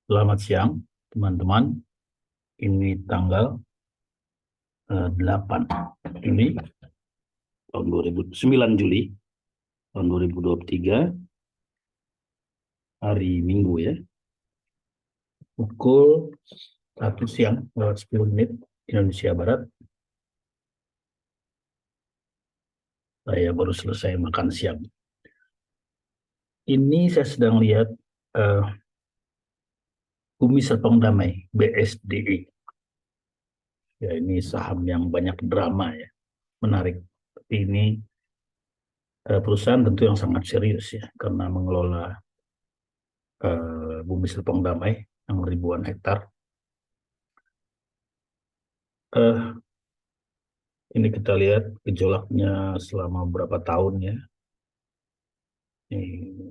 Selamat siang, teman-teman. Ini tanggal 8 Juli tahun 2009 Juli tahun 2023, hari Minggu ya. Pukul 1 siang lewat 10 menit Indonesia Barat. Saya baru selesai makan siang. Ini saya sedang lihat eh, Bumi Serpong Damai BSDI. Ya, ini saham yang banyak drama ya, menarik. Tapi ini perusahaan tentu yang sangat serius ya, karena mengelola Bumi Serpong Damai yang ribuan hektar. Eh, ini kita lihat gejolaknya selama beberapa tahun ya. Ini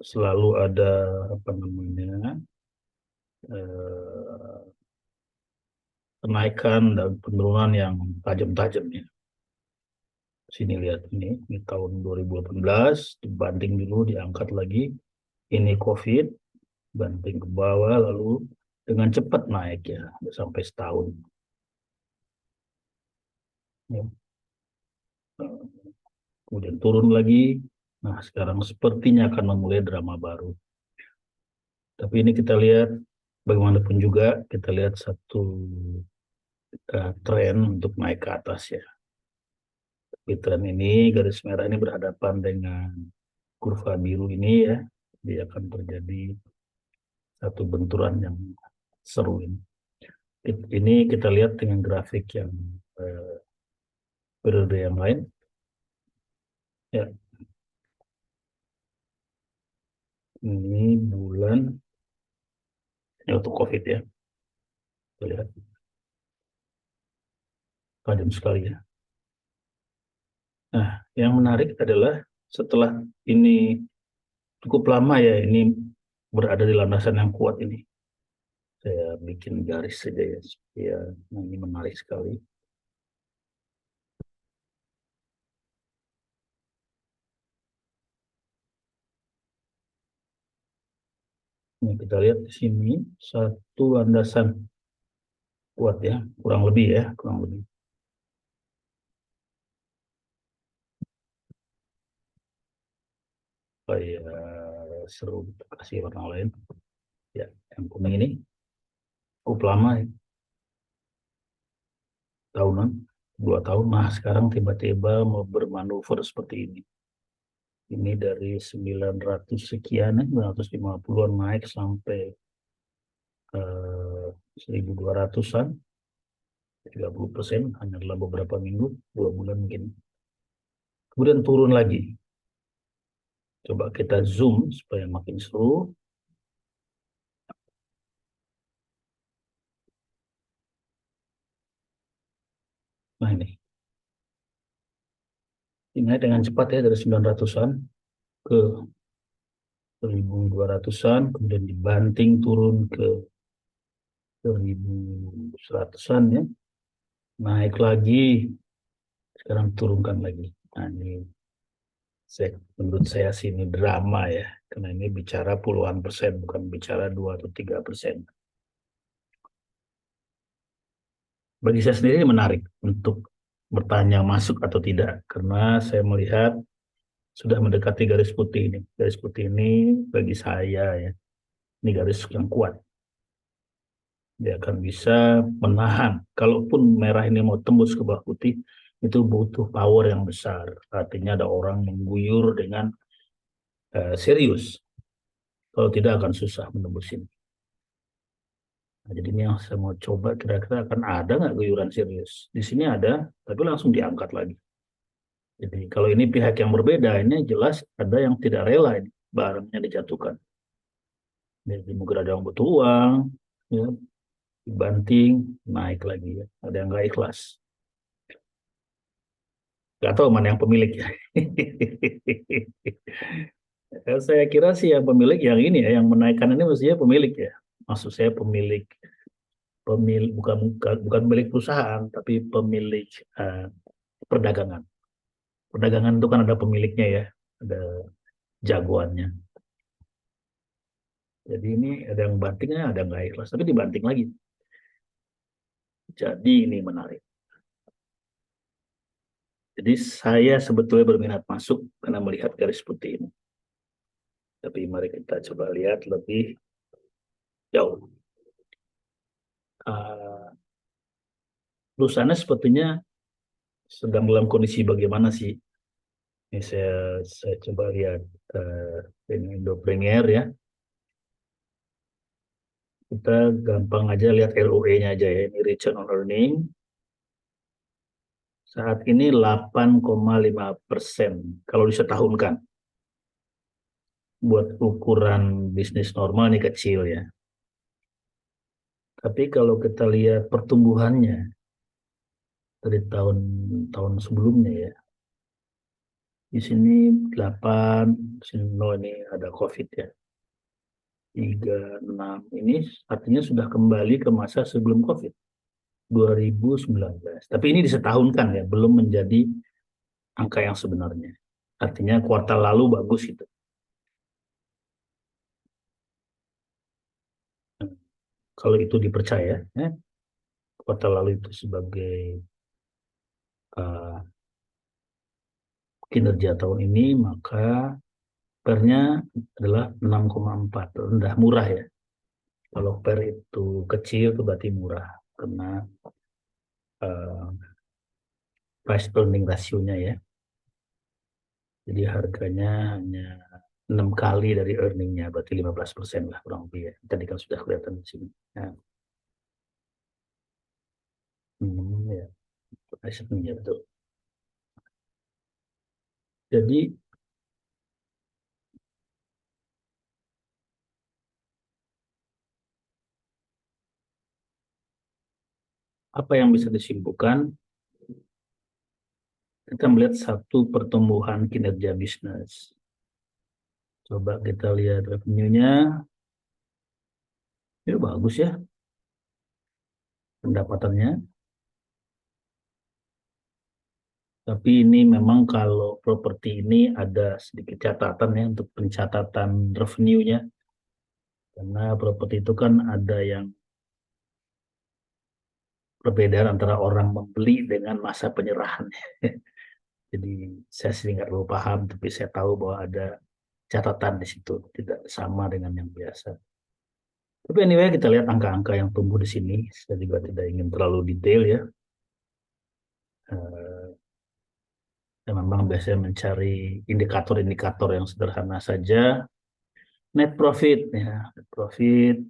selalu ada apa namanya eh, kenaikan dan penurunan yang tajam-tajam ya. Sini lihat ini tahun 2018 dibanding dulu diangkat lagi. Ini COVID, banting ke bawah lalu dengan cepat naik ya sampai setahun. Ya. Kemudian turun lagi. Nah, sekarang sepertinya akan memulai drama baru. Tapi ini kita lihat bagaimanapun juga kita lihat satu tren untuk naik ke atas ya. Tapi tren ini garis merah ini berhadapan dengan kurva biru ini ya. Dia akan terjadi satu benturan yang seru ini. Ini kita lihat dengan grafik yang eh, periode yang lain. Ya, ini bulan ini untuk COVID ya. Kita lihat tajam sekali ya. Nah, yang menarik adalah setelah ini cukup lama ya ini berada di landasan yang kuat ini. Saya bikin garis saja ya supaya ini menarik sekali. Ini kita lihat di sini satu landasan kuat ya, kurang lebih ya, kurang lebih. Supaya seru kasih warna lain. Ya, yang kuning ini cukup lama ya, tahunan, 2 tahun. Nah, sekarang tiba-tiba mau bermanuver seperti ini. Ini dari 900 sekian, 950-an naik sampai 1.200-an, 30% hanya dalam beberapa minggu, 2 bulan mungkin. Kemudian turun lagi. Coba kita zoom supaya makin seru. Nah ini dengan cepat ya dari 900-an ke 1.200-an, kemudian dibanting turun ke 1.100-an ya, naik lagi, sekarang turunkan lagi. Nah menurut saya sih ini drama ya, karena ini bicara puluhan persen, bukan bicara 2 atau 3%. Bagi saya sendiri menarik untuk bertanya masuk atau tidak, karena saya melihat sudah mendekati garis putih ini. Garis putih ini bagi saya ya, ini garis yang kuat. Dia akan bisa menahan. Kalaupun merah ini mau tembus ke bawah putih, itu butuh power yang besar. Artinya ada orang mengguyur dengan serius. Kalau tidak akan susah menembus ini. Nah, jadi ini yang saya mau coba kira-kira akan ada nggak guyuran serius. Di sini ada, tapi langsung diangkat lagi. Jadi kalau ini pihak yang berbeda, ini jelas ada yang tidak rela ini, barangnya dijatuhkan. Jadi mungkin ada yang butuh uang, ya, dibanting, naik lagi ya. Ada yang nggak ikhlas. Nggak tahu mana yang pemilik ya. Saya kira sih yang pemilik yang ini ya, yang menaikkan ini mestinya pemilik ya. Maksud saya pemilik, pemilik bukan pemilik perusahaan, tapi pemilik eh, perdagangan. Perdagangan itu kan ada pemiliknya ya, ada jagoannya. Jadi ini ada yang bantingnya, ada yang nggak ikhlas, tapi dibanting lagi. Jadi ini menarik. Jadi saya sebetulnya berminat masuk karena melihat garis putih ini. Tapi mari kita coba lihat lebih jauh. Perusahaannya sepertinya sedang dalam kondisi bagaimana sih? Ini saya coba lihat ini Indo Premier ya. Kita gampang aja lihat ROE-nya aja ya. Ini return on earning. Saat ini 8,5%. Kalau disetahunkan. Buat ukuran bisnis normal ini kecil ya. Tapi kalau kita lihat pertumbuhannya dari tahun-tahun sebelumnya ya. Di sini 8, di sini 0 ini ada COVID ya. 36 ini artinya sudah kembali ke masa sebelum COVID 2019. Tapi ini disetahunkan ya, belum menjadi angka yang sebenarnya. Artinya kuartal lalu bagus itu. Kalau itu dipercaya, ya, kuartal lalu itu sebagai uh, kinerja tahun ini, maka pernya adalah 6,4, rendah murah ya. Kalau per itu kecil itu berarti murah karena uh, price earning rasionya ya. Jadi harganya hanya 6 kali dari earningnya, berarti 15% lah kurang lebih ya. Tadi kan sudah kelihatan di sini. Nah, ya, asetnya betul. Jadi apa yang bisa disimpulkan? Kita melihat satu pertumbuhan kinerja bisnis. Coba kita lihat revenue-nya, ya bagus ya pendapatannya. Tapi ini memang kalau properti ini ada sedikit catatan ya untuk pencatatan revenue-nya. Karena properti itu kan ada yang perbedaan antara orang membeli dengan masa penyerahan. Jadi saya sendiri nggak terlalu paham, tapi saya tahu bahwa ada catatan di situ, tidak sama dengan yang biasa. Tapi anyway, kita lihat angka-angka yang tumbuh di sini. Saya juga tidak ingin terlalu detail ya. Eh, Saya memang biasanya mencari indikator-indikator yang sederhana saja. Net profit, ya. Net profit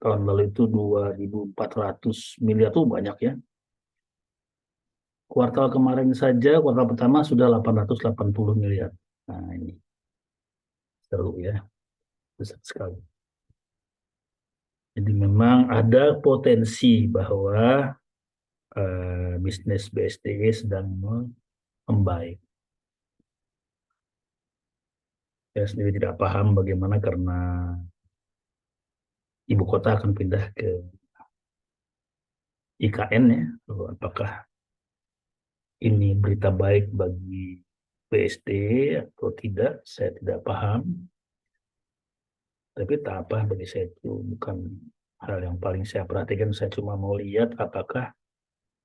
tahun lalu itu 2.400 miliar tuh banyak ya. Kuartal kemarin saja, kuartal pertama sudah 880 miliar. Nah ini seru ya, besar sekali. Jadi memang ada potensi bahwa bisnis BSDE sedang membaik. Saya sendiri tidak paham bagaimana karena ibu kota akan pindah ke IKN ya. Apakah ini berita baik bagi BSDE atau tidak, saya tidak paham. Tapi tak apa, bagi saya itu bukan hal yang paling saya perhatikan. Saya cuma mau lihat apakah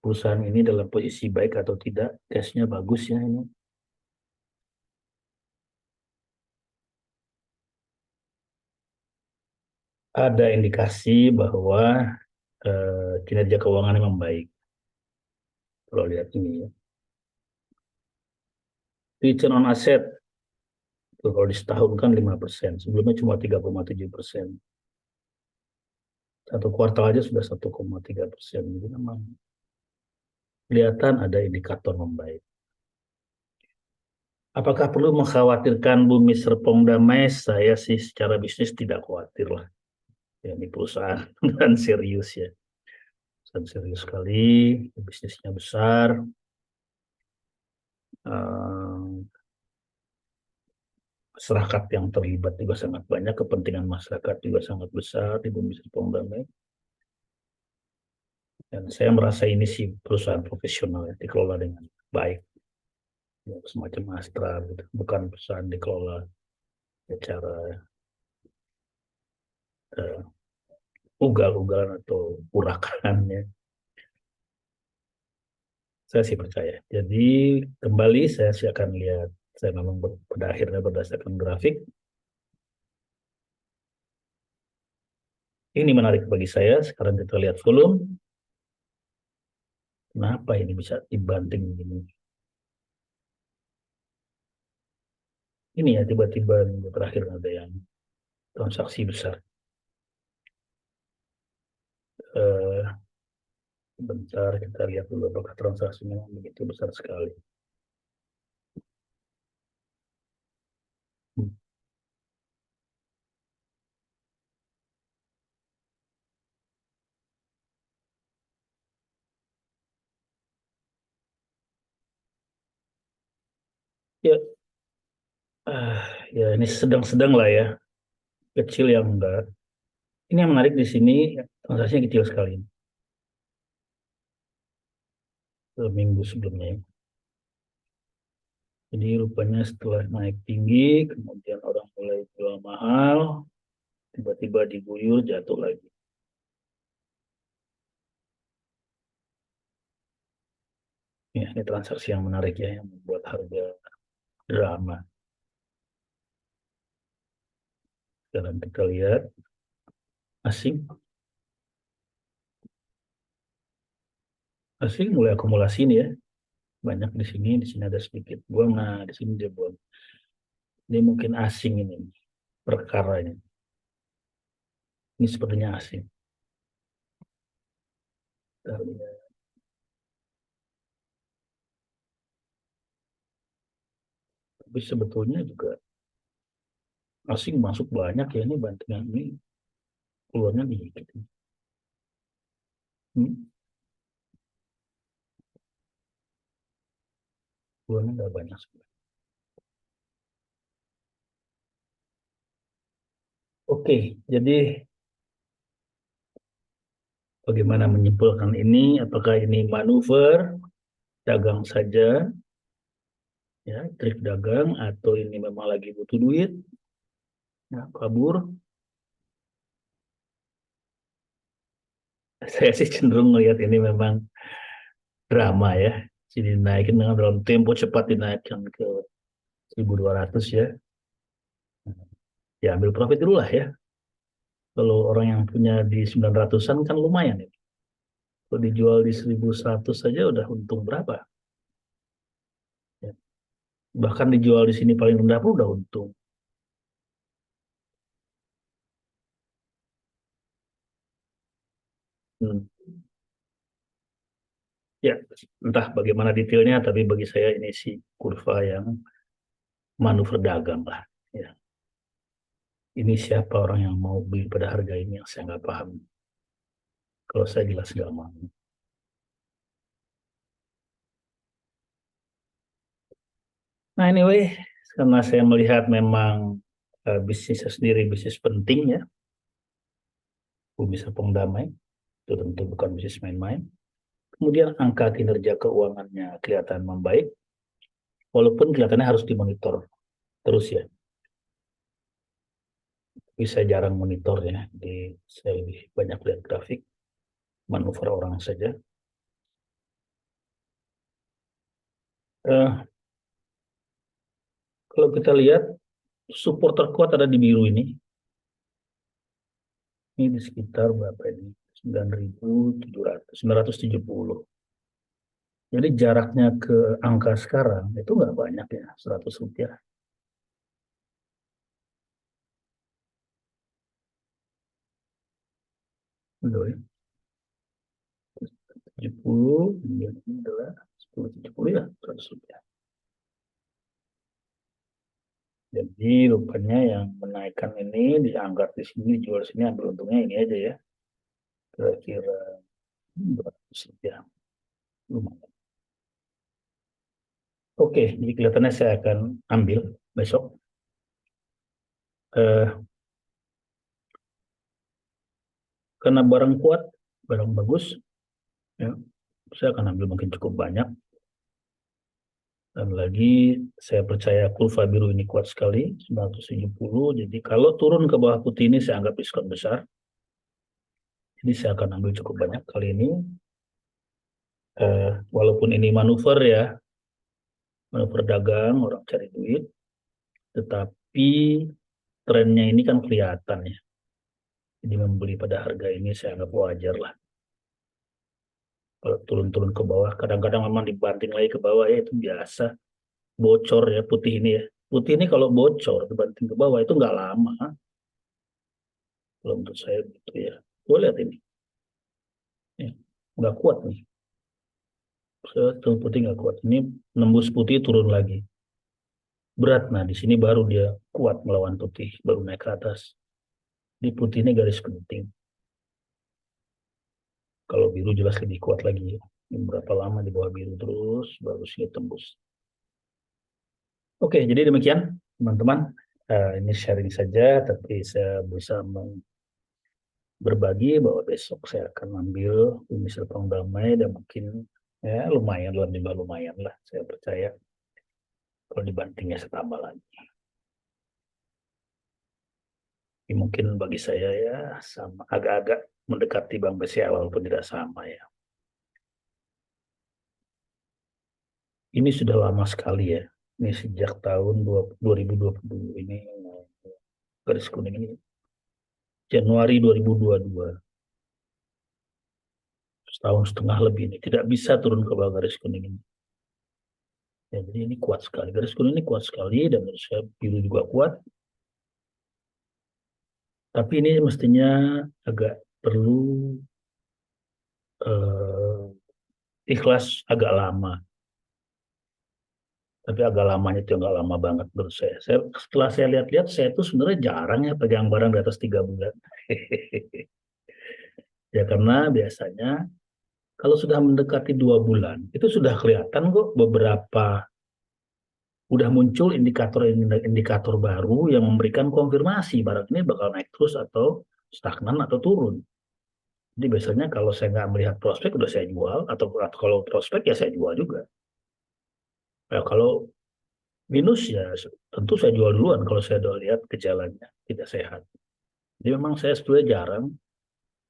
perusahaan ini dalam posisi baik atau tidak. Cashnya bagus ya ini. Ada indikasi bahwa kinerja keuangan memang baik. Kalau lihat ini ya. Return on asset, tuh, kalau di setahun kan 5%. Sebelumnya cuma 3,7%. Satu kuartal aja sudah 1,3%. Jadi memang kelihatan ada indikator membaik. Apakah perlu mengkhawatirkan Bumi Serpong Damai? Saya sih secara bisnis tidak khawatir lah. Ya, ini perusahaan dan serius ya. Perusahaan serius sekali, bisnisnya besar. Eh, Masyarakat yang terlibat juga sangat banyak, kepentingan masyarakat juga sangat besar di Bumi Serpong Damai. Dan saya merasa ini sih perusahaan profesional ya, dikelola dengan baik. Ya, semacam Astra gitu. Bukan perusahaan dikelola secara eh, ugal-ugalan atau urakan ya. Saya sih percaya. Jadi kembali saya sih akan lihat, saya memang pada akhirnya berdasarkan grafik. Ini menarik bagi saya. Sekarang kita lihat volume. Kenapa ini bisa dibanting ini? Ini ya tiba-tiba minggu terakhir ada yang transaksi besar. Eh, Bentar kita lihat dulu apakah transaksinya begitu besar sekali. Hmm. Ya, ah, ya ini sedang-sedang lah ya, kecil yang enggak. Ini yang menarik di sini transaksinya kecil sekali. Minggu sebelumnya ya. Jadi rupanya setelah naik tinggi, kemudian orang mulai jual mahal, tiba-tiba diguyur jatuh lagi. Ya, ini transaksi yang menarik ya, yang membuat harga drama. Sekarang kita lihat asing, asing mulai akumulasi nih ya, banyak di sini ada sedikit buang, nah di sini dia buang. Ini mungkin asing ini perkaranya. Ini sepertinya asing. Kita lihat. Tapi sebetulnya juga asing masuk banyak ya, ini bantingan ini keluarnya dikit. Hmm, keluarnya nggak banyak sebenarnya. Oke, jadi bagaimana menyimpulkan ini? Apakah ini manuver dagang saja, ya trik dagang, atau ini memang lagi butuh duit, ya, kabur? Saya sih cenderung melihat ini memang drama ya. Jadi naikin dengan dalam tempo cepat, dinaikkan ke 1.200 ya. Ya ambil profit dulu lah ya. Kalau orang yang punya di 900-an kan lumayan ya. Kalau dijual di 1.100 saja udah untung berapa? Ya. Bahkan dijual di sini paling rendah pun udah untung. Hmm. Ya, entah bagaimana detailnya, tapi bagi saya ini sih kurva yang manuver dagang lah. Ya. Ini siapa orang yang mau beli pada harga ini yang saya nggak paham. Kalau saya jelas nggak mau. Nah anyway, karena saya melihat memang bisnisnya sendiri bisnis penting ya, bisa pengdamai, itu tentu bukan bisnis main-main. Kemudian angka kinerja keuangannya kelihatan membaik, walaupun kelihatannya harus dimonitor terus ya. Tapi saya jarang monitor ya, jadi saya lebih banyak lihat grafik, manuver orang saja. Eh, Kalau kita lihat support terkuat ada di biru ini di sekitar berapa ini? 9.700, 970. Jadi jaraknya ke angka sekarang itu nggak banyak ya, 100 rupiah. Betul ya. 70, kemudian ini adalah 10.70 ya, 100 rupiah. Jadi rupanya yang menaikkan ini diangkat di sini, dijual sini, ambil untungnya ini aja ya. Kira-kira 200 rupiah. Lumayan. Oke, jadi kelihatannya saya akan ambil besok. Eh, karena barang kuat, barang bagus, ya, saya akan ambil mungkin cukup banyak. Dan lagi saya percaya kurva biru ini kuat sekali, 970. Jadi kalau turun ke bawah putih ini saya anggap diskon besar. Jadi saya akan ambil cukup banyak kali ini. Walaupun ini manuver ya, manuver dagang, orang cari duit. Tetapi trennya ini kan kelihatan ya. Jadi membeli pada harga ini saya anggap wajar lah. Kalau turun-turun ke bawah, kadang-kadang memang dibanting lagi ke bawah ya itu biasa. Bocor ya putih ini ya. Putih ini kalau bocor dibanting ke bawah itu nggak lama. Kalau menurut saya gitu ya. Gue lihat ini. Ya, nggak kuat nih. Turun putih nggak kuat. Ini nembus putih turun lagi. Berat. Nah di sini baru dia kuat melawan putih. Baru naik ke atas. Di putih ini garis penting. Kalau biru jelas lebih kuat lagi. Ini berapa lama di bawah biru terus baru sini tembus. Oke, jadi demikian teman-teman. Ini sharing saja, tapi saya bisa berbagi bahwa besok saya akan ambil misal damai dan mungkin ya lumayan lah, lumayan lah. Saya percaya kalau dibantingnya setambah lagi. Ini mungkin bagi saya ya sama agak-agak mendekati Bank BCA walaupun tidak sama ya. Ini sudah lama sekali ya. Ini sejak tahun 2020 ini garis kuning ini Januari 2022. Setahun setengah lebih ini tidak bisa turun ke bawah garis kuning ini. Ya, jadi ini kuat sekali. Garis kuning ini kuat sekali dan menurut saya biru juga kuat. Tapi ini mestinya agak perlu eh, ikhlas agak lama. Tapi agak lamanya itu nggak lama banget menurut saya. Setelah saya lihat-lihat, saya tuh sebenarnya jarang ya pegang barang di atas 3 bulan. Ya karena biasanya kalau sudah mendekati 2 bulan, itu sudah kelihatan kok beberapa udah muncul indikator baru yang memberikan konfirmasi barang ini bakal naik terus atau stagnan atau turun. Jadi biasanya kalau saya nggak melihat prospek udah saya jual atau kalau prospek ya saya jual juga. Ya, kalau minus ya tentu saya jual duluan kalau saya udah lihat gejalanya tidak sehat. Jadi memang saya sebetulnya jarang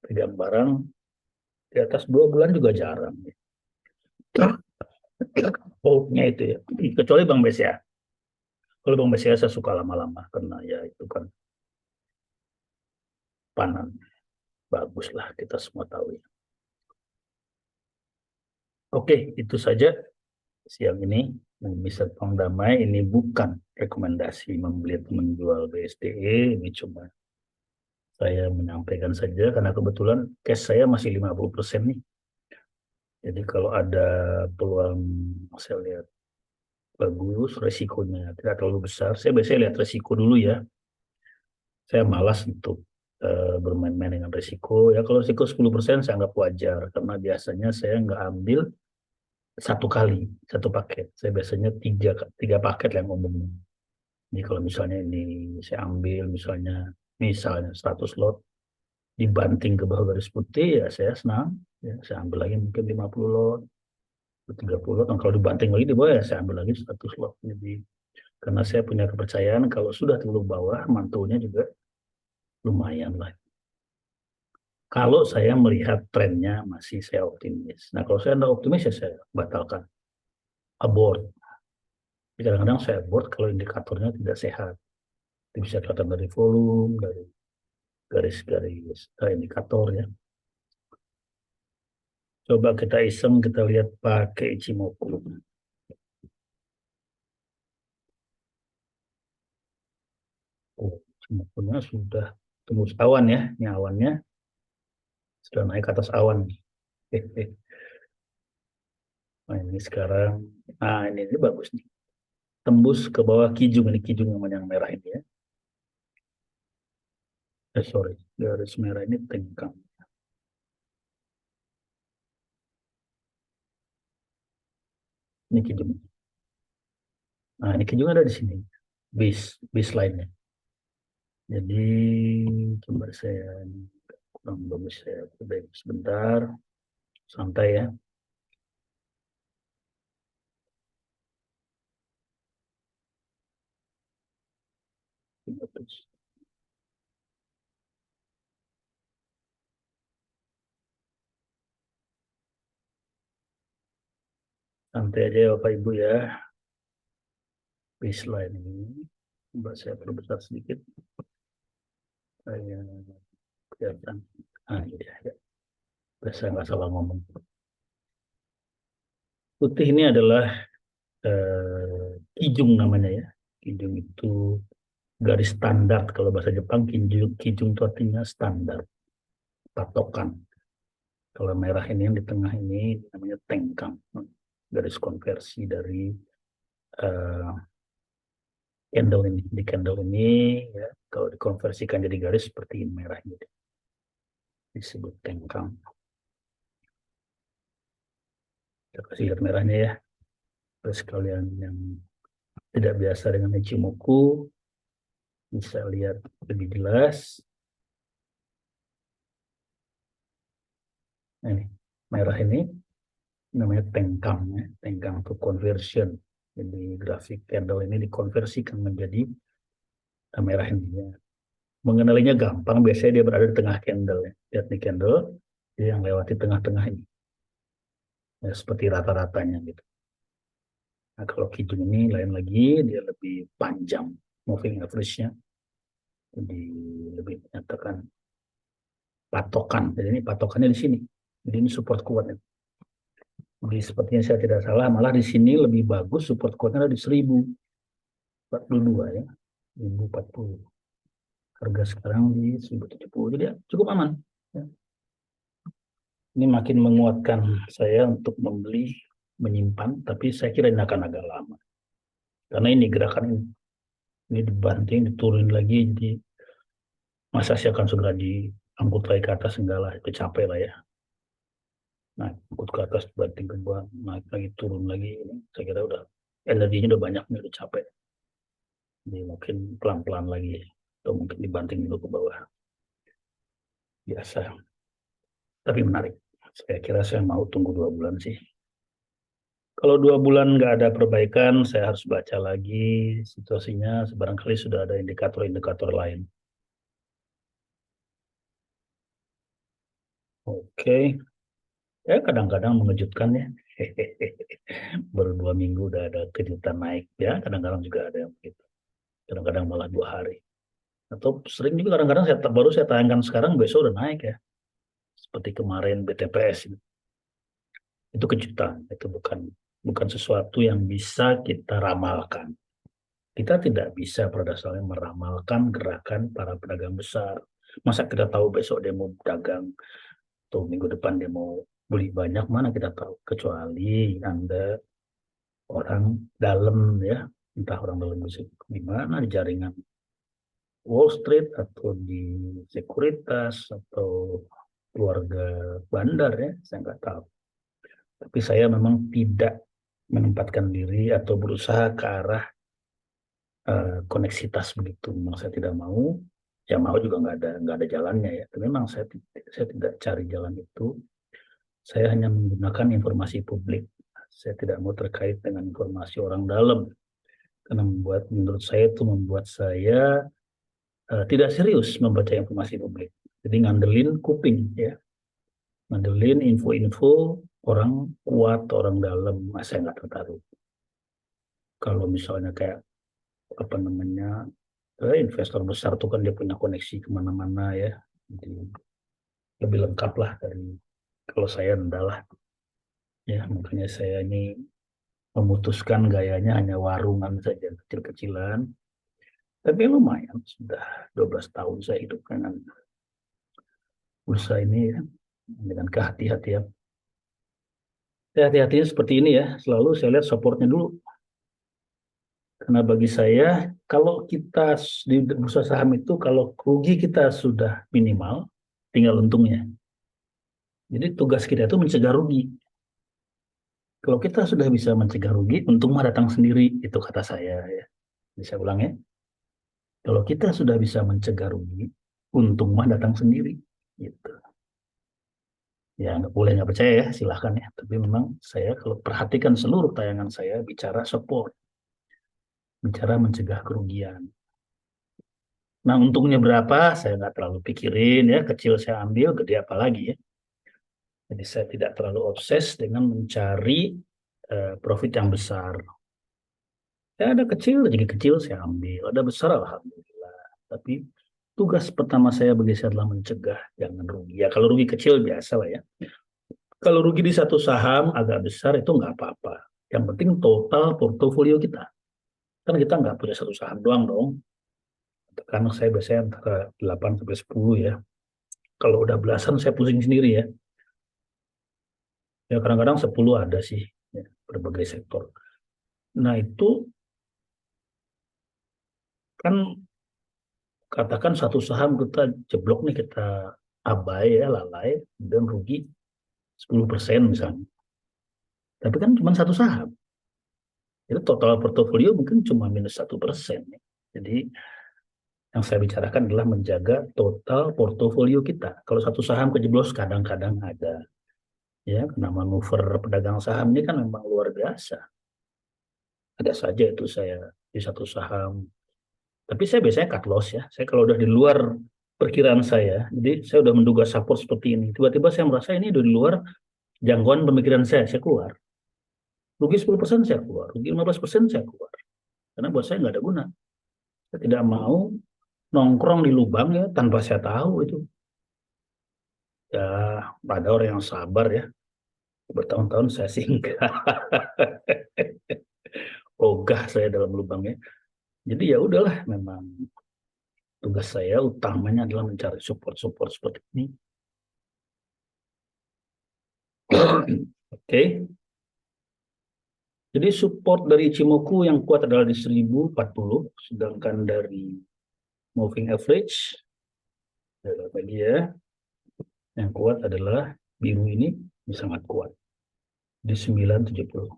pegang barang di atas 2 bulan juga jarang. Outnya itu ya. Kecuali Bank BCA. Kalau Bank BCA saya suka lama-lama karena ya itu kan panan bagus lah kita semua tahu ya. Oke, itu saja siang ini. Bisa Bang Damai ini bukan rekomendasi membeli atau menjual BSDE, ini cuma saya menyampaikan saja karena kebetulan cash saya masih 50% nih. Jadi kalau ada peluang saya lihat bagus, resikonya tidak terlalu besar. Saya biasanya lihat resiko dulu ya. Saya malas untuk bermain-main dengan resiko. Ya kalau resiko 10% saya anggap wajar karena biasanya saya nggak ambil satu kali, satu paket. Saya biasanya tiga paket yang umum. Jadi kalau misalnya ini saya ambil misalnya 100 lot dibanting ke bawah garis putih ya saya senang. Ya, saya ambil lagi mungkin 50 lot, 30 lot. Dan kalau dibanting lagi di bawah ya saya ambil lagi 100 lot. Jadi karena saya punya kepercayaan kalau sudah terlalu bawah mantunya juga lumayan lah. Kalau saya melihat trennya masih saya optimis. Nah kalau saya tidak optimis ya saya batalkan abort. Kadang-kadang saya abort kalau indikatornya tidak sehat. Itu bisa kelihatan dari volume, dari garis-garis indikator ya. Coba kita iseng, kita lihat pakai Ichimoku. Oh, Ichimoku-nya sudah tembus awan ya. Ini awannya sudah naik ke atas awan. Nah, ini sekarang, nah ini bagus nih. Tembus ke bawah kijung, ini kijung yang merah ini ya. Sorry, garis merah ini tengkang. Ini kijung. Nah, ini kijung ada di sini. Base line-nya. Jadi, coba saya kurang bagus saya perbaiki sebentar. Santai ya. Santai aja ya Bapak Ibu ya. Baseline ini. Coba saya perbesar sedikit. Saya kelihatan. Ah, ini dia. Ya. Saya nggak salah ngomong. Putih ini adalah kijung namanya ya. Kijung itu garis standar. Kalau bahasa Jepang, kijung itu artinya standar, patokan. Kalau merah ini yang di tengah ini namanya tengkang. Garis konversi dari uh, candle ini. Di candle ini ya, kalau dikonversikan jadi garis seperti ini merah ini. Disebut tengkang. Kita kasih lihat merahnya ya. Terus kalian yang tidak biasa dengan Ichimoku bisa lihat lebih jelas. Nah, ini merah ini namanya tengkang ya. Tengkang to conversion. Jadi grafik candle ini dikonversikan menjadi merah ini ya. Mengenalinya gampang, biasanya dia berada di tengah candle ya. Lihat nih candle, dia yang lewati tengah-tengah ini. Ya, seperti rata-ratanya gitu. Nah, kalau kijun ini lain lagi, dia lebih panjang moving average-nya. Jadi lebih menyatakan patokan. Jadi ini patokannya di sini. Jadi ini support kuat. Ya. Jadi sepertinya saya tidak salah, malah di sini lebih bagus support kuatnya ada di 1042 ya. 1040. Harga sekarang di 1070. Jadi ya, cukup aman. Ya. Ini makin menguatkan saya untuk membeli, menyimpan, tapi saya kira ini akan agak lama. Karena ini gerakan ini dibanting, diturunin lagi, jadi masa sih akan segera diangkut lagi ke atas, enggak lah, itu capek lah ya. Nah, angkut ke atas, banting ke bawah, naik lagi, turun lagi, ini saya kira udah energinya udah banyak, udah capek. Jadi mungkin pelan-pelan lagi, atau mungkin dibanting dulu ke bawah. Biasa, tapi menarik. Saya kira saya mau tunggu 2 bulan sih. Kalau 2 bulan nggak ada perbaikan, saya harus baca lagi situasinya. Barangkali sudah ada indikator-indikator lain. Oke, ya kadang-kadang mengejutkan ya. Baru 2 minggu udah ada kejutan naik ya. Kadang-kadang juga ada yang begitu. Kadang-kadang malah 2 hari. Atau sering juga kadang-kadang baru saya tayangkan sekarang, besok udah naik ya. Seperti kemarin BTPS itu kejutan. Itu bukan bukan sesuatu yang bisa kita ramalkan. Kita tidak bisa pada dasarnya meramalkan gerakan para pedagang besar. Masa kita tahu besok dia mau dagang atau minggu depan dia mau beli banyak, mana kita tahu. Kecuali Anda orang dalam ya, entah orang dalam di mana, di jaringan Wall Street atau di sekuritas atau keluarga bandar ya, saya nggak tahu. Tapi saya memang tidak menempatkan diri atau berusaha ke arah koneksitas begitu. Memang saya tidak mau, ya mau juga nggak ada jalannya ya. Tapi memang saya tidak cari jalan itu. Saya hanya menggunakan informasi publik. Saya tidak mau terkait dengan informasi orang dalam karena menurut saya itu membuat saya tidak serius membaca informasi publik. Jadi ngandelin kuping ya, ngandelin info-info orang kuat, orang dalam, saya nggak tertarik. Kalau misalnya kayak apa namanya investor besar tuh kan dia punya koneksi kemana-mana ya, jadi lebih lengkap lah dari kalau saya enggak lah ya. Makanya saya ini memutuskan gayanya hanya warungan saja kecil-kecilan, tapi lumayan sudah 12 tahun saya hidup dengan bursa ini ya, dengan kehati-hatian. Hati-hatinya seperti ini ya, selalu saya lihat supportnya dulu. Karena bagi saya, kalau kita di bursa saham itu, kalau rugi kita sudah minimal, tinggal untungnya. Jadi tugas kita itu mencegah rugi. Kalau kita sudah bisa mencegah rugi, untung mah datang sendiri, itu kata saya ya. Bisa ulang ya. Kalau kita sudah bisa mencegah rugi, untung mah datang sendiri. Gitu. Ya nggak boleh nggak percaya ya, silahkan ya. Tapi memang saya kalau perhatikan seluruh tayangan saya bicara support, bicara mencegah kerugian. Nah, untungnya berapa? Saya nggak terlalu pikirin ya. Kecil saya ambil, gede apa lagi ya. Jadi saya tidak terlalu obses dengan mencari profit yang besar. Ya ada kecil, jadi kecil saya ambil. Ada besar, alhamdulillah. Tapi tugas pertama saya bagi saya adalah mencegah jangan rugi. Ya kalau rugi kecil biasa lah ya. Kalau rugi di satu saham agak besar itu nggak apa-apa. Yang penting total portofolio kita. Kan kita nggak punya satu saham doang dong. Karena saya biasanya antara 8 sampai 10 ya. Kalau udah belasan saya pusing sendiri ya. Ya kadang-kadang 10 ada sih ya, berbagai sektor. Nah itu kan katakan satu saham kita jeblok nih, kita abai ya, lalai, dan rugi 10% misalnya. Tapi kan cuma satu saham. Itu total portofolio mungkin cuma minus 1%. Ya. Jadi yang saya bicarakan adalah menjaga total portofolio kita. Kalau satu saham kejeblos kadang-kadang ada. Ya, karena manuver pedagang saham ini kan memang luar biasa. Ada saja itu saya di satu saham. Tapi saya biasanya cut loss ya. Saya kalau udah di luar perkiraan saya, jadi saya udah menduga support seperti ini. Tiba-tiba saya merasa ini udah di luar jangkauan pemikiran saya keluar. Rugi 10% saya keluar, rugi 15% saya keluar. Karena buat saya nggak ada guna. Saya tidak mau nongkrong di lubang ya tanpa saya tahu itu. Ya, ada orang yang sabar ya. Bertahun-tahun saya singgah. Ogah saya dalam lubangnya. Jadi ya udahlah, memang tugas saya utamanya adalah mencari support-support seperti ini. Oke. Okay. Jadi support dari Ichimoku yang kuat adalah di 1040, sedangkan dari moving average bagi ya, yang kuat adalah biru ini sangat kuat di 970.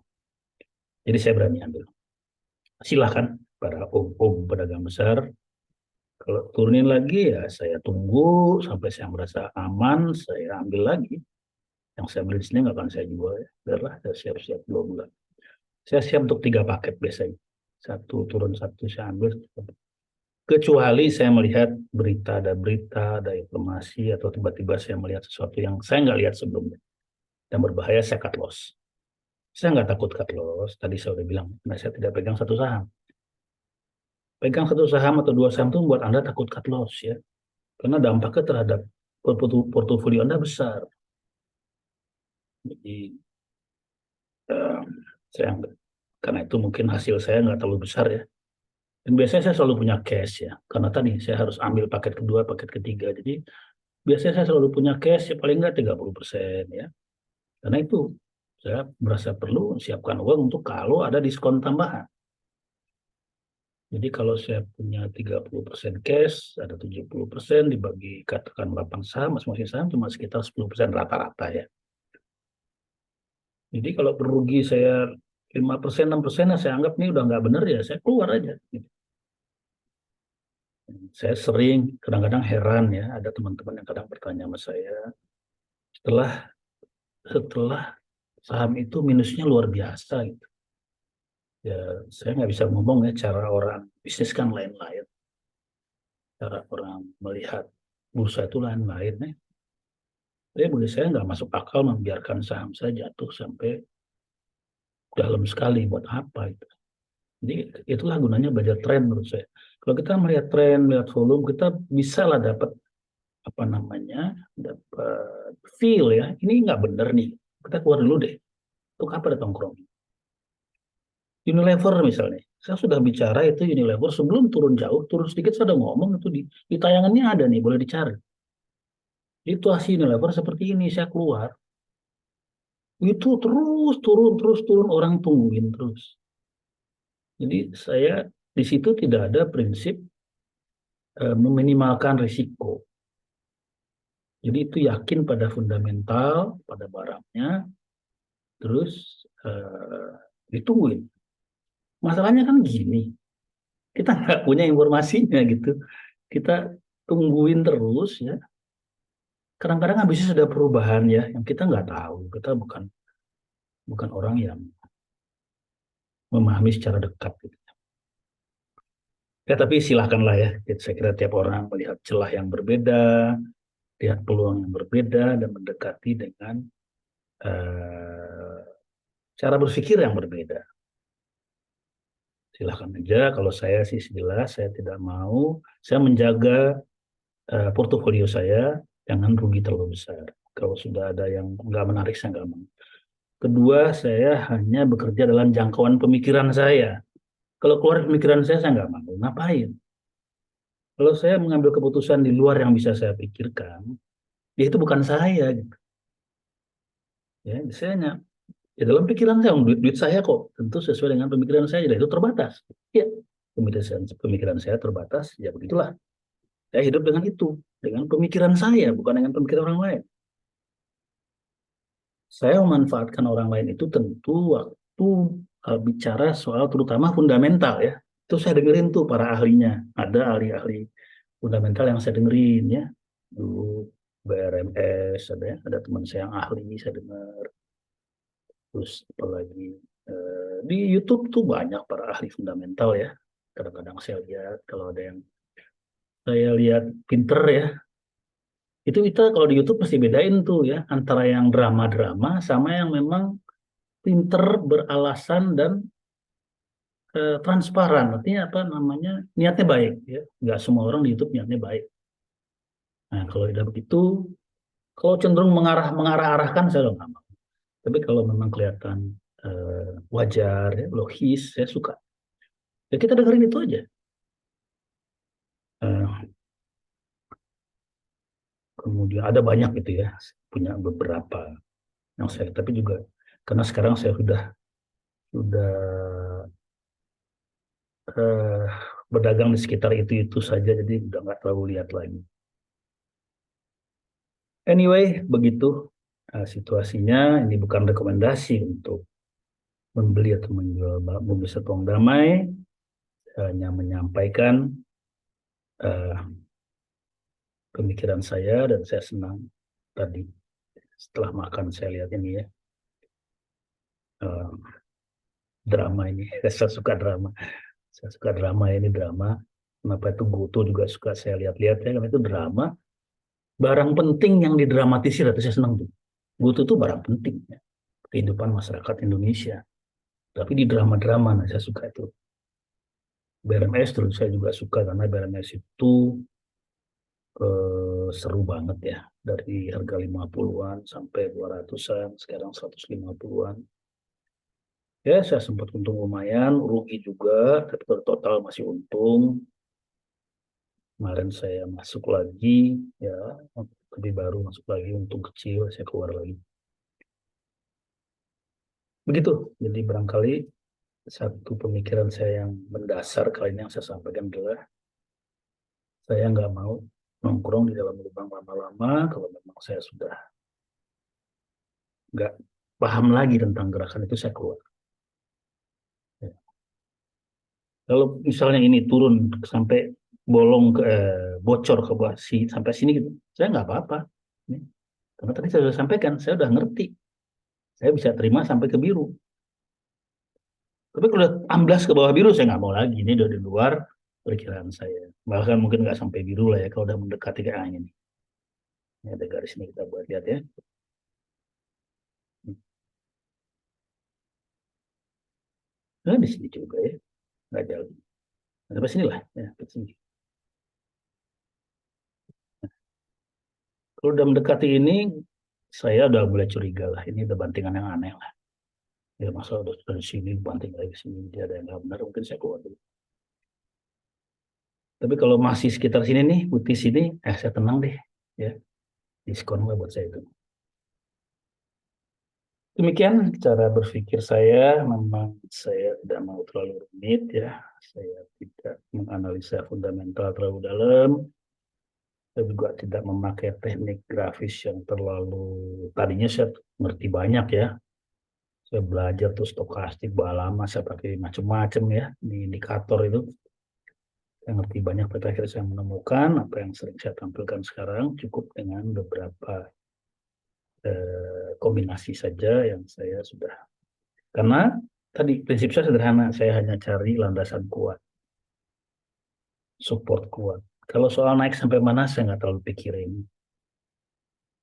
Jadi saya berani ambil. Silahkan para om-om pedagang besar. Kalau turunin lagi ya saya tunggu sampai saya merasa aman, saya ambil lagi. Yang saya beli di sini nggak akan saya jual ya. Biarlah saya siap-siap 2 bulan. Saya siap untuk 3 paket biasanya. Satu turun satu saya ambil. Kecuali saya melihat berita, ada informasi, atau tiba-tiba saya melihat sesuatu yang saya nggak lihat sebelumnya. Dan berbahaya, saya cut loss. Saya nggak takut cut loss. Tadi saya udah bilang, nah saya tidak pegang satu saham. Pegang satu saham atau 2 saham itu membuat Anda takut cut loss ya. Karena dampaknya terhadap portofolio Anda besar. Jadi eh, saya karena itu mungkin hasil saya nggak terlalu besar ya. Dan biasanya saya selalu punya cash ya. Karena tadi saya harus ambil paket kedua, paket ketiga. Jadi biasanya saya selalu punya cash ya paling nggak 30% ya. Karena itu saya merasa perlu siapkan uang untuk kalau ada diskon tambahan. Jadi kalau saya punya 30% cash, ada 70% dibagi katakan 8 saham, masing-masing saham cuma sekitar 10% rata-rata ya. Jadi kalau berugi saya 5%, 6%, saya anggap ini udah nggak benar ya, saya keluar aja. Saya sering, kadang-kadang heran ya, ada teman-teman yang kadang bertanya sama saya, setelah setelah saham itu minusnya luar biasa gitu. Ya, saya nggak bisa ngomong ya, cara orang bisnis kan lain-lain. Cara orang melihat bursa itu lain-lain ya. Tapi bagi saya nggak masuk akal membiarkan saham saya jatuh sampai dalam sekali, buat apa itu. Jadi itulah gunanya belajar tren menurut saya. Kalau kita melihat tren, melihat volume, kita bisa lah dapat apa namanya, dapat feel ya. Ini nggak bener nih. Kita keluar dulu deh. Untuk apa ada tongkrong? Unilever misalnya. Saya sudah bicara itu Unilever sebelum turun jauh, turun sedikit saya udah ngomong itu di tayangannya ada nih, boleh dicari. Situasi Unilever seperti ini, saya keluar. Itu terus turun, orang tungguin terus. Jadi saya di situ tidak ada prinsip meminimalkan risiko. Jadi itu yakin pada fundamental, pada barangnya, terus ditungguin. Masalahnya kan gini, kita nggak punya informasinya gitu. Kita tungguin terus ya. Kadang-kadang habisnya sudah perubahan ya, yang kita nggak tahu. Kita bukan bukan orang yang memahami secara dekat. Gitu. Ya, tapi silakanlah ya. Saya kira tiap orang melihat celah yang berbeda, lihat peluang yang berbeda, dan mendekati dengan eh, cara berpikir yang berbeda. Silahkan aja. Kalau saya sih jelas, saya tidak mau. Saya menjaga portofolio saya, jangan rugi terlalu besar. Kalau sudah ada yang nggak menarik, saya nggak mau. Kedua, saya hanya bekerja dalam jangkauan pemikiran saya. Kalau keluar pemikiran saya nggak mau. Ngapain? Kalau saya mengambil keputusan di luar yang bisa saya pikirkan, ya itu bukan saya. Gitu. Ya, saya hanya, ya dalam pikiran saya, duit saya kok tentu sesuai dengan pemikiran saya, jadi itu terbatas. Ya, pemikiran saya terbatas, ya begitulah. Saya hidup dengan itu, dengan pemikiran saya, bukan dengan pemikiran orang lain. Saya memanfaatkan orang lain itu tentu waktu bicara soal terutama fundamental ya. Itu saya dengerin tuh para ahlinya. Ada ahli-ahli fundamental yang saya dengerin ya. Dulu BRMS ada teman saya yang ahli saya dengar. Terus apalagi di YouTube tuh banyak para ahli fundamental ya. Kadang-kadang saya lihat kalau ada yang saya lihat pinter ya. Itu kita kalau di YouTube pasti bedain tuh ya antara yang drama-drama sama yang memang pinter beralasan dan transparan. Artinya apa namanya? Niatnya baik ya. Nggak semua orang di YouTube niatnya baik. Nah, kalau udah begitu, kalau cenderung mengarah-arahkan saya udah nggak mau. Tapi kalau memang kelihatan wajar, ya, logis, saya suka. Ya kita dengerin itu aja. Eh, Kemudian ada banyak gitu ya, punya beberapa yang saya. Tapi juga karena sekarang saya sudah eh, berdagang di sekitar itu saja, jadi udah nggak terlalu lihat lagi. Anyway, begitu situasinya. Ini bukan rekomendasi untuk membeli atau menjual bumi setong damai. Saya hanya menyampaikan uh, pemikiran saya dan saya senang tadi setelah makan saya lihat ini ya uh, drama ini. Saya suka drama. Saya suka drama ini drama. Kenapa itu Goto juga suka saya lihat-lihat ya karena itu drama. Barang penting yang didramatisir itu saya senang tuh. Goto itu barang penting ya. Kehidupan masyarakat Indonesia. Tapi di drama-drama, nah saya suka itu. BRMS terus saya juga suka karena BRMS itu seru banget ya. Dari harga 50-an sampai 200-an, sekarang 150-an. Ya, saya sempat untung lumayan, rugi juga, tapi total masih untung. Kemarin saya masuk lagi, ya, lebih baru masuk lagi, untung kecil, saya keluar lagi. Begitu, jadi barangkali satu pemikiran saya yang mendasar kali ini yang saya sampaikan adalah saya nggak mau nongkrong di dalam lubang lama-lama kalau memang saya sudah nggak paham lagi tentang gerakan itu saya keluar. Ya. Kalau misalnya ini turun sampai bolong ke bocor ke bawah sampai sini gitu, saya nggak apa-apa. Ya. Karena tadi saya sudah sampaikan, saya udah ngerti. Saya bisa terima sampai ke biru. Tapi kalau udah amblas ke bawah biru, saya nggak mau lagi. Ini udah di luar perkiraan saya. Bahkan mungkin nggak sampai biru lah ya kalau udah mendekati ke angin. Ini ada garis ini kita buat lihat ya. Nah, di sini juga ya. Nggak jauh. Sampai sini lah. Ya, ke sini. Kalau udah mendekati ini, saya udah mulai curiga lah. Ini udah bantingan yang aneh lah. Ya masa udah dari sini banting lagi ke sini, dia ada yang nggak benar, mungkin saya keluar dulu. Tapi kalau masih sekitar sini nih, putih sini, saya tenang deh. Ya, diskon lah buat saya itu. Demikian cara berpikir saya, memang saya tidak mau terlalu rumit ya. Saya tidak menganalisa fundamental terlalu dalam. Saya juga tidak memakai teknik grafis yang terlalu, tadinya saya ngerti banyak ya. Saya belajar tuh stokastik, lama saya pakai macam-macam ya di indikator itu. Saya ngerti banyak, tapi akhirnya saya menemukan apa yang sering saya tampilkan sekarang cukup dengan beberapa kombinasi saja yang saya sudah. Karena tadi prinsip saya sederhana, saya hanya cari landasan kuat. support kuat. Kalau soal naik sampai mana saya nggak terlalu pikirin.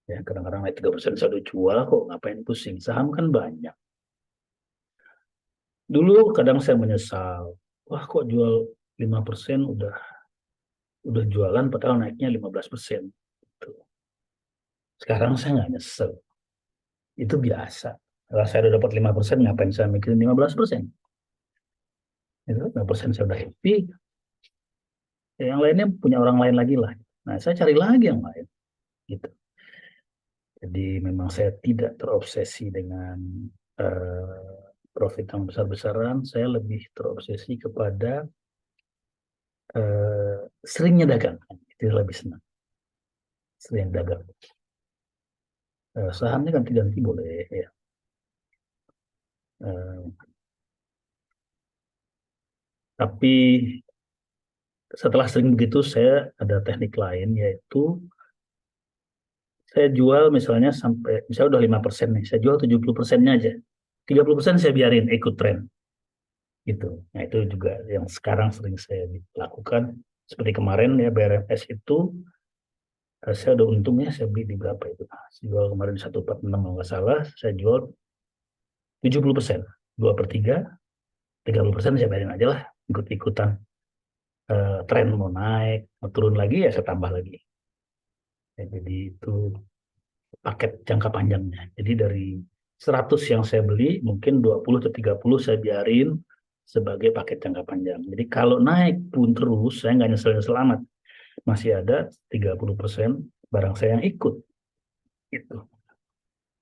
Ya, kadang-kadang naik 3% saya udah jual kok, ngapain pusing. Saham kan banyak. Dulu kadang saya menyesal. Wah kok jual 5% udah jualan padahal naiknya 15%. Gitu. Sekarang saya nggak nyesel. Itu biasa. Kalau saya udah dapat 5%, ngapain saya mikirin 15%? Itu 5% saya udah happy. Ya, yang lainnya punya orang lain lagi lah. Nah, saya cari lagi yang lain. Gitu. Jadi memang saya tidak terobsesi dengan profit yang besar-besaran. Saya lebih terobsesi kepada seringnya dagang. Itu lebih senang. Sering dagang. Sahamnya ganti-ganti boleh ya. Eh, tapi setelah sering begitu saya ada teknik lain yaitu saya jual misalnya sampai misalnya udah 5% nih, saya jual 70%-nya aja. 30% saya biarin ikut tren gitu. Nah, itu juga yang sekarang sering saya lakukan. Seperti kemarin ya BRMS itu saya ada untungnya saya beli di berapa itu. Saya jual kemarin 146 kalau nggak salah, saya jual 70%. 2/3, 30% saya biarin aja lah ikut-ikutan. Tren mau naik, mau turun lagi ya saya tambah lagi. Ya, jadi itu paket jangka panjangnya. Jadi dari 100 yang saya beli, mungkin 20 atau 30 saya biarin sebagai paket jangka panjang. Jadi kalau naik pun terus, saya nggak nyesel-nyesel amat. Masih ada 30% barang saya yang ikut. Gitu.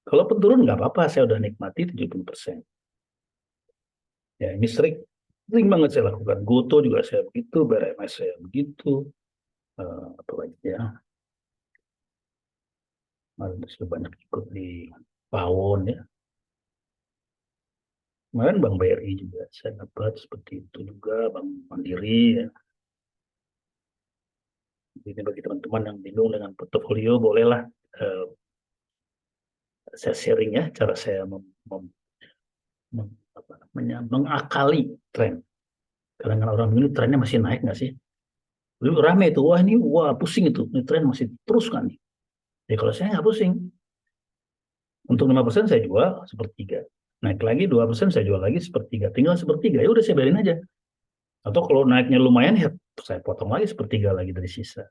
Kalaupun turun nggak apa-apa, saya udah nikmati 70%. Ya ini sering banget saya lakukan. Goto juga saya begitu, BRMS saya begitu. Apa lagi ya, sudah banyak ikut di Pawon ya. Kemarin Bank BRI juga saya dapat seperti itu juga, Bank Mandiri ya. Ini bagi teman-teman yang bingung dengan portofolio, bolehlah eh, saya sharing ya cara saya mengakali tren. Kadang-kadang orang ini trennya masih naik nggak sih? Dulu rame itu, wah ini wah pusing itu, ini tren masih terus kan nih. Ya kalau saya nggak pusing, untuk 5% saya jual sepertiga. Naik lagi 2% saya jual lagi sepertiga. Tinggal sepertiga, ya udah saya biarin aja. Atau kalau naiknya lumayan ya saya potong lagi sepertiga lagi dari sisa.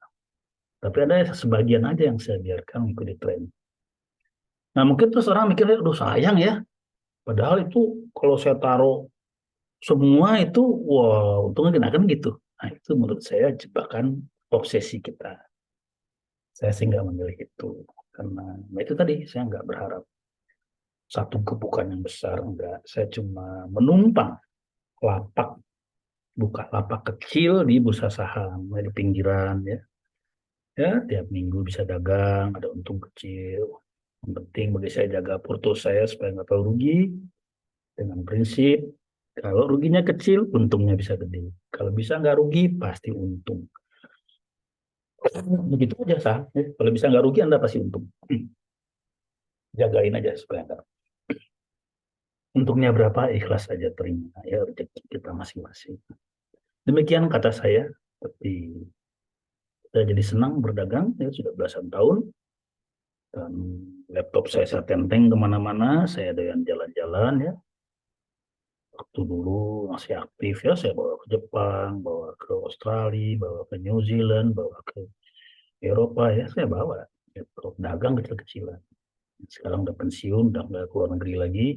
Tapi ada sebagian aja yang saya biarkan mengikuti tren. Nah mungkin terus orang mikirnya, aduh sayang ya. Padahal itu kalau saya taruh semua itu, wah untungnya kena kan gitu. Nah itu menurut saya jebakan obsesi kita. Saya sih nggak memilih itu. Karena nah itu tadi, saya nggak berharap satu gebukan yang besar. Enggak. Saya cuma menumpang lapak, buka lapak kecil di bursa saham, di pinggiran ya. Ya, tiap minggu bisa dagang, ada untung kecil. Yang penting bagi saya jaga porto saya supaya nggak terlalu rugi. Dengan prinsip, kalau ruginya kecil, untungnya bisa gede. Kalau bisa nggak rugi, pasti untung. Begitu aja sah. Kalau bisa nggak rugi, Anda pasti untung. Jagain aja supaya nggak. Untungnya berapa, ikhlas aja terima. Ya, rezeki kita masing-masing. Demikian kata saya. Tapi saya jadi senang berdagang, ya sudah belasan tahun. Dan laptop saya tenteng kemana-mana, saya doyan jalan-jalan ya. Waktu dulu masih aktif ya, saya bawa ke Jepang, bawa ke Australia, bawa ke New Zealand, bawa ke Eropa ya, saya bawa laptop dagang kecil-kecilan. Sekarang udah pensiun, udah nggak keluar negeri lagi.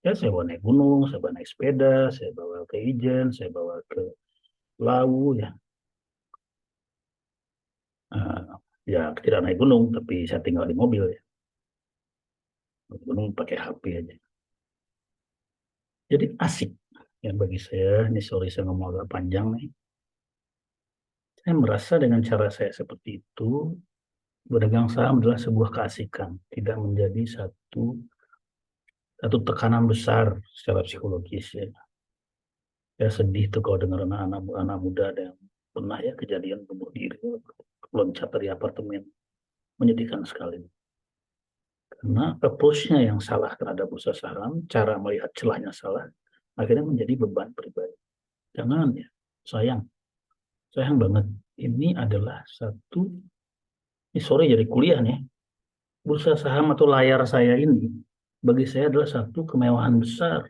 Ya saya bawa naik gunung, saya bawa naik sepeda, saya bawa ke Ijen, saya bawa ke Lawu ya. Uh, ya tidak naik gunung, tapi saya tinggal di mobil ya. Naik gunung pakai HP aja. Jadi asik ya bagi saya. Ini sorry saya ngomong agak panjang nih. Saya merasa dengan cara saya seperti itu, berdagang saham adalah sebuah keasikan, tidak menjadi satu tekanan besar secara psikologis ya. Ya sedih tuh kalau dengar anak muda ada yang pernah ya kejadian bunuh diri, loncat dari apartemen, menyedihkan sekali. Karena approach-nya yang salah terhadap bursa saham, cara melihat celahnya salah, akhirnya menjadi beban pribadi. Jangan ya, sayang. sayang banget. Ini adalah satu, ini sore jadi kuliah nih. Bursa saham atau layar saya ini, bagi saya adalah satu kemewahan besar.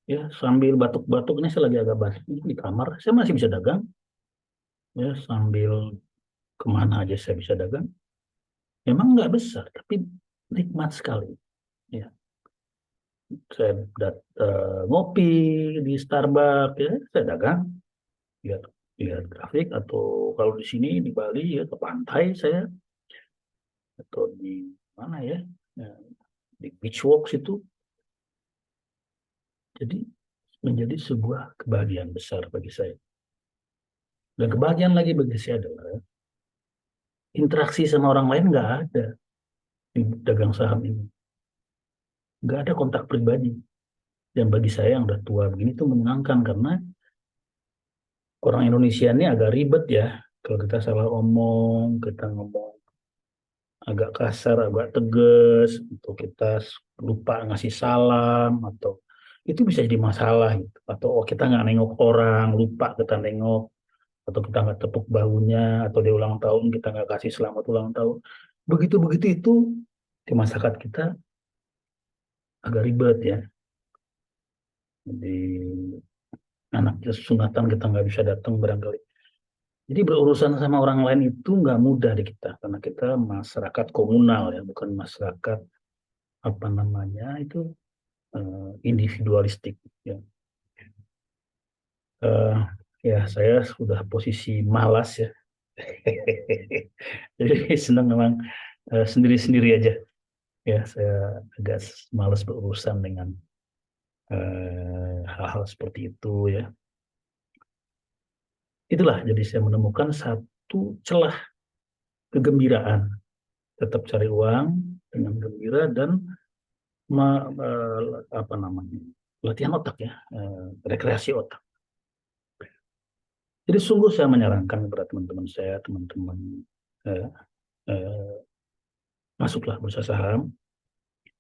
Ya, sambil batuk-batuk, ini saya lagi agak batuk ini di kamar, saya masih bisa dagang. Ya, sambil kemana aja saya bisa dagang. Memang nggak besar, tapi nikmat sekali. Ya, saya ngopi di Starbucks, ya, saya dagang. Lihat, lihat grafik atau kalau di sini di Bali ya ke pantai saya atau di mana ya, ya, di beach walk itu. Jadi menjadi sebuah kebahagiaan besar bagi saya. Dan kebahagiaan lagi bagi saya adalah interaksi sama orang lain nggak ada di dagang saham ini. Nggak ada kontak pribadi. Dan bagi saya yang udah tua begini tuh menyenangkan karena orang Indonesia ini agak ribet ya. Kalau kita salah omong, kita ngomong agak kasar, agak tegas, atau kita lupa ngasih salam, atau itu bisa jadi masalah gitu. Atau oh, kita nggak nengok orang, lupa kita nengok, atau kita nggak tepuk bahunya, atau di ulang tahun kita nggak kasih selamat ulang tahun. Begitu-begitu itu di masyarakat kita agak ribet ya. Di anak sunatan kita nggak bisa datang barangkali. Jadi berurusan sama orang lain itu nggak mudah di kita karena kita masyarakat komunal ya, bukan masyarakat apa namanya itu individualistik ya. Eh, ya saya sudah posisi malas ya. Jadi senang memang sendiri-sendiri aja. Ya saya agak malas berurusan dengan hal-hal seperti itu ya. Itulah jadi saya menemukan satu celah kegembiraan, tetap cari uang dengan gembira dan apa namanya latihan otak ya, rekreasi otak. Jadi sungguh saya menyarankan kepada teman-teman saya, teman-teman eh, eh, masuklah bursa saham,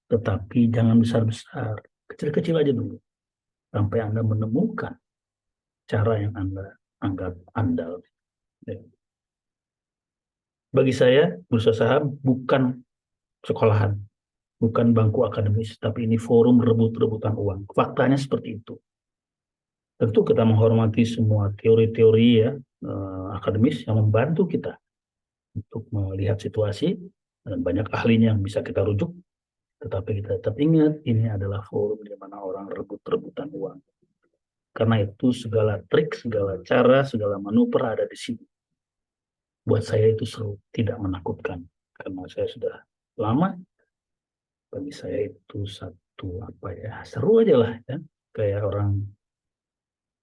tetapi jangan besar-besar, kecil-kecil aja dulu, sampai Anda menemukan cara yang Anda anggap andal. Ya. Bagi saya, bursa saham bukan sekolahan, bukan bangku akademis, tapi ini forum rebut-rebutan uang. Faktanya seperti itu. Tentu kita menghormati semua teori-teori ya akademis yang membantu kita untuk melihat situasi dan banyak ahlinya yang bisa kita rujuk. Tetapi kita tetap ingat ini adalah forum di mana orang rebut-rebutan uang. Karena itu segala trik, segala cara, segala manuver ada di sini. Buat saya itu seru, tidak menakutkan. Karena saya sudah lama, bagi saya itu satu apa ya, seru aja lah ya. Kayak orang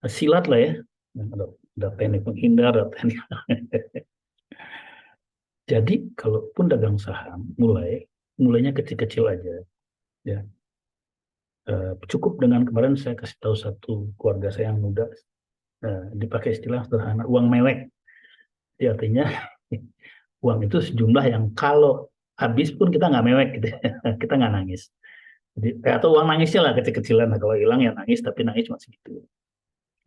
silat lah ya. Ada teknik menghindar, ada teknik. Jadi kalaupun dagang saham, mulainya kecil-kecil aja. Ya, cukup dengan kemarin saya kasih tahu satu keluarga saya yang muda, dipakai istilah sederhana, uang melek. Ya, artinya uang itu sejumlah yang kalau habis pun kita nggak mewek gitu. Kita nggak nangis. Jadi, atau uang nangisnya lah kecil-kecilan. Nah, kalau hilang ya nangis, tapi nangis masih gitu.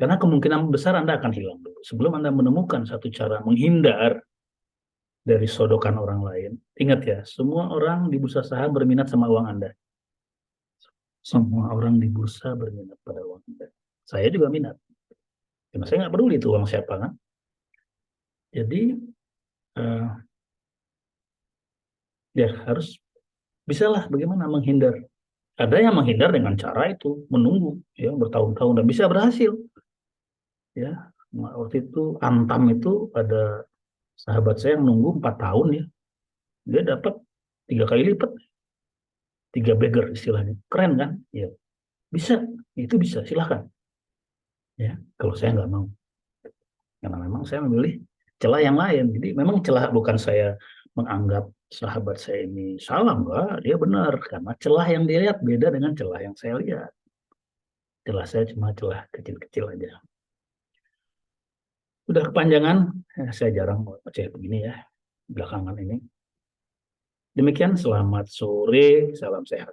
Karena kemungkinan besar Anda akan hilang dulu. Sebelum Anda menemukan satu cara menghindar dari sodokan orang lain. Ingat ya, semua orang di bursa saham berminat sama uang Anda. Semua orang di bursa berminat pada uang Anda. Saya juga minat. Karena saya nggak peduli itu uang siapa kan. Jadi eh, ya harus bisalah bagaimana menghindar. Ada yang menghindar dengan cara itu menunggu ya bertahun-tahun dan bisa berhasil. Ya, waktu itu Antam itu ada sahabat saya yang nunggu 4 tahun ya, dia dapat 3 kali lipat, 3 bagger istilahnya, keren kan? Ya, bisa, itu bisa, silahkan. Ya, kalau saya nggak mau, karena memang saya memilih celah yang lain. Jadi memang celah bukan saya menganggap sahabat saya ini salah, enggak, dia benar karena celah yang dia lihat beda dengan celah yang saya lihat. Celah saya cuma celah kecil-kecil aja. Udah kepanjangan, saya jarang ngoceh begini ya belakangan ini. Demikian, selamat sore, salam sehat.